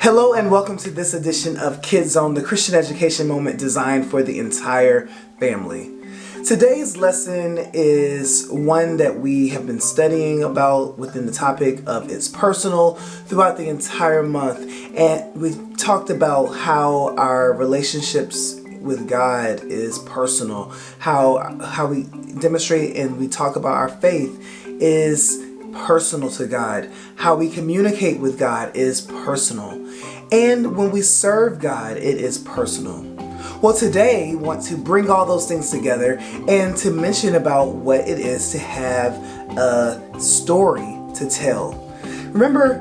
Hello and welcome to this edition of Kids Zone, the Christian education moment designed for the entire family. Today's lesson is one that we have been studying about within the topic of it's personal throughout the entire month. And we've talked about how our relationships with God is personal, how we demonstrate and we talk about our faith is personal to God. How we communicate with God is personal. And when we serve God, it is personal. Well, today, I want to bring all those things together and to mention about what it is to have a story to tell. Remember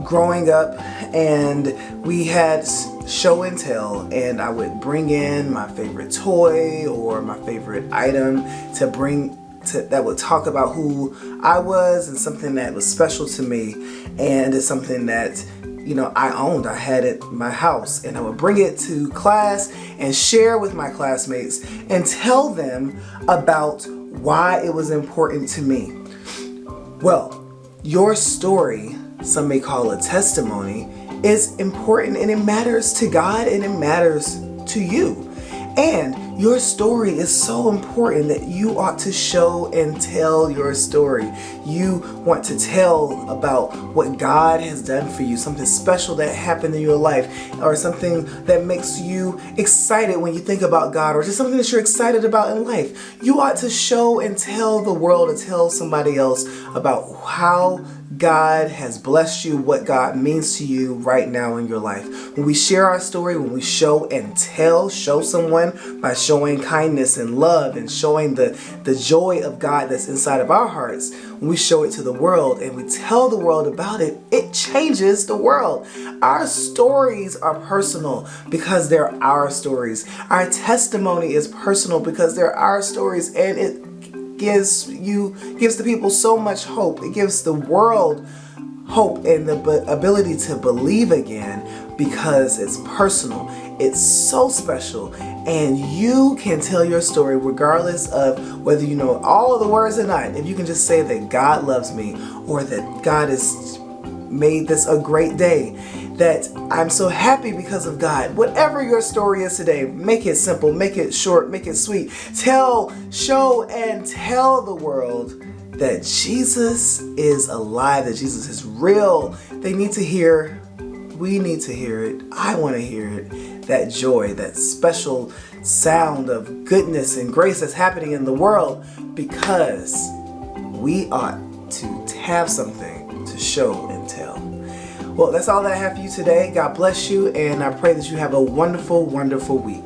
growing up and we had show and tell, and I would bring in my favorite toy or my favorite item that would talk about who I was and something that was special to me, and it's something that I owned. I had it in my house, and I would bring it to class and share with my classmates and tell them about why it was important to me. Well, your story, some may call a testimony, is important, and it matters to God and it matters to you. And your story is so important that you ought to show and tell your story. You want to tell about what God has done for you, something special that happened in your life, or something that makes you excited when you think about God, or just something that you're excited about in life. You ought to show and tell the world, or tell somebody else about how God has blessed you, what God means to you right now in your life. When we share our story, when we show and tell, show someone by showing kindness and love and showing the joy of God that's inside of our hearts, when we show it to the world and we tell the world about it, it changes the world. Our stories are personal because they're our stories. Our testimony is personal because they're our stories, and it gives the people so much hope. It gives the world hope and the ability to believe again because it's personal. It's so special, and you can tell your story regardless of whether you know all of the words or not. If you can just say that God loves me, or that God has made this a great day, that I'm so happy because of God. Whatever your story is today, make it simple, make it short, make it sweet. Show and tell the world that Jesus is alive, that Jesus is real. They need to hear, we need to hear it, I want to hear it, that joy, that special sound of goodness and grace that's happening in the world, because we ought to have something to show and tell. Well, that's all that I have for you today. God bless you, and I pray that you have a wonderful, wonderful week.